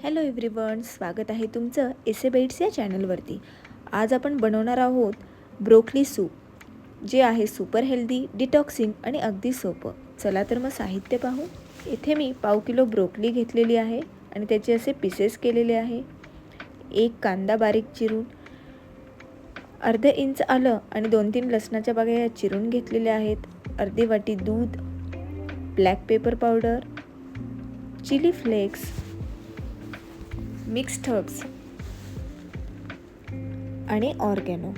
Hello everyone, स्वागत आहे तुमचं एसे बाईट्स या चॅनलवरती। आज आपण बनवणार आहोत ब्रोकली सूप, जे आहे सुपर हेल्दी, डिटॉक्सिंग आणि अगदी सोपं। चला तर मग साहित्य पाहू। इथे मी पाव किलो ब्रोकली घेतलेली आहे आणि त्याचे असे पीसेस केलेले आहे। एक कांदा बारीक चिरून, अर्धे इंच आलं आणि 2-3 लसणाच्या बागा या चिरून घेतलेल्या आहेत। अर्धी वाटी दूध, black pepper powder, chilli flakes, mixed herbs आणि ऑर्गॅनो।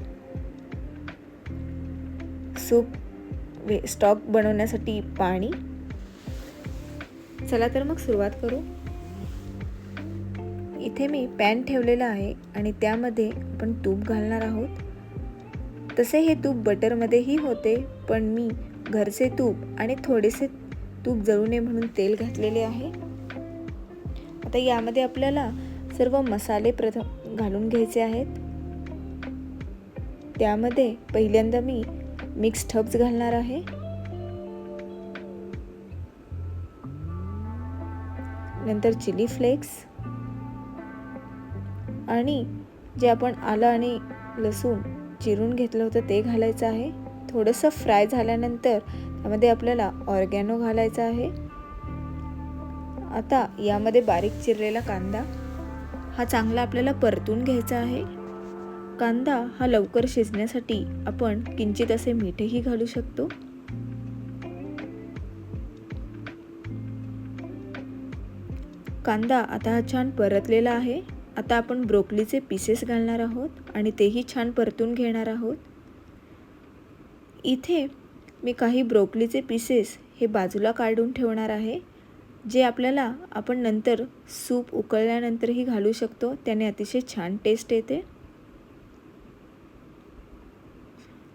सूप स्टॉक बनवण्यासाठी पाणी। चला तर मग सुरुवात करू। इथे मी पॅन ठेवलेला आहे आणि त्यामध्ये आपण तूप घालणार आहोत। तसे हे तूप बटरमध्येही होते, पण मी घरचे तूप आणि थोडेसे तूप जळू नये म्हणून तेल घातलेले आहे। आता यामध्ये आपल्याला सर्व मसाले प्रथम घालून घ्यायचे आहेत। त्यामध्ये पहिल्यांदा मी मिक्स्ड हर्ब्स घालणार आहे, नंतर चिली फ्लेक्स आणि जे आपण आलं आणि लसूण चिरून घेतलं होतं ते घालायचं आहे। थोडंसं फ्राय झाल्यानंतर त्यामध्ये आपल्याला ऑर्गॅनो घालायचा आहे। आता यामध्ये बारीक चिरलेला कांदा हा चांगला आपल्याला परतून घ्यायचा आहे। कांदा हा लवकर शिजण्यासाठी आपण किंचित असे मीठही घालू शकतो। कांदा आता हा छान परतलेला आहे। आता आपण ब्रोकलीचे पीसेस घालणार आहोत आणि तेही छान परतून घेणार आहोत। इथे मी काही ब्रोकलीचे पीसेस हे बाजूला काढून ठेवणार आहे, जे आपल्याला आपण नंतर सूप उकळल्यानंतरही घालू शकतो, त्याने अतिशय छान टेस्ट येते।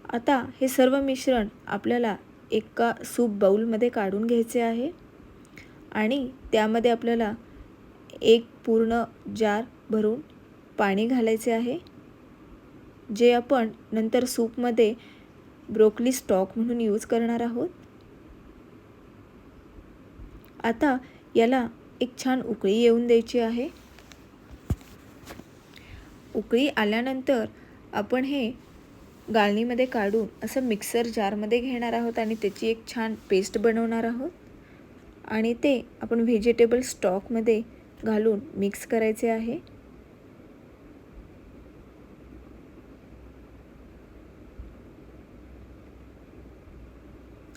आता हे सर्व मिश्रण आपल्याला एका सूप बाउलमध्ये काढून घ्यायचे आहे आणि त्यामध्ये आपल्याला एक पूर्ण जार भरून पाणी घालायचे आहे, जे आपण नंतर सूपमध्ये ब्रोकली स्टॉक म्हणून यूज करणार आहोत। आता याला एक छान उकळी येऊन द्यायची आहे। उकळी आल्यानंतर आपण हे गाळणीमध्ये काढून असं मिक्सर जारमध्ये घेणार आहोत आणि त्याची एक छान पेस्ट बनवणार आहोत आणि ते आपण व्हेजिटेबल स्टॉकमध्ये घालून मिक्स करायचे आहे।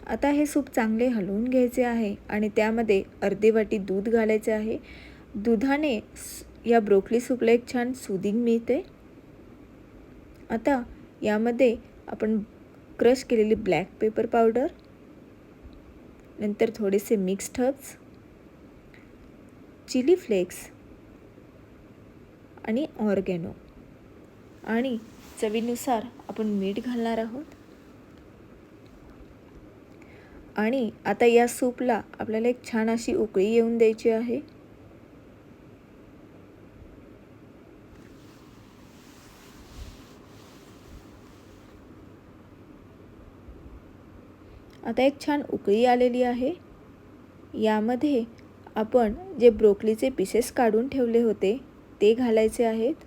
आता हे सूप चांगले हलवून घ्यायचे आहे आणि त्यामध्ये अर्धी वाटी दूध घालायचे आहे। दुधाने या ब्रोकली सूपला एक छान सुदिंग मिळते। आता यामध्ये आपण क्रश केलेली ब्लॅक पेपर पावडर, नंतर थोडेसे मिक्स्ड हर्ब्स, चिली फ्लेक्स आणि ऑर्गॅनो आणि चवीनुसार आपण मीठ घालणार आहोत। आणि आता या सूपला आपल्याला एक छान अशी उकळी येऊन द्यायची आहे। आता एक छान उकळी आलेली आहे। यामध्ये आपण जे ब्रोकलीचे पीसेस काढून ठेवले होते ते घालायचे आहेत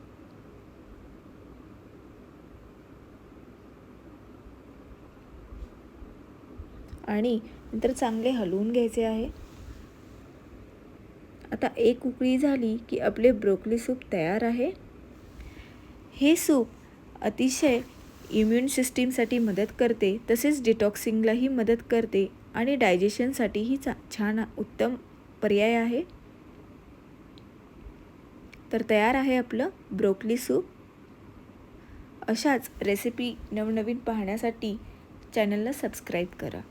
आणि नंतर चांगले हलवून घ्यायचे आहे। आता एक उकळी झाली की आपले ब्रोकली सूप तयार आहे। हे सूप अतिशय इम्युन सिस्टीमसाठी मदत करते, तसेच डिटॉक्सिंगलाही मदत करते आणि डायजेशनसाठीही छान उत्तम पर्याय आहे। तर तयार आहे आपलं ब्रोकली सूप। अशाच रेसिपी नवनवीन पाहण्यासाठी चॅनलला सबस्क्राईब करा।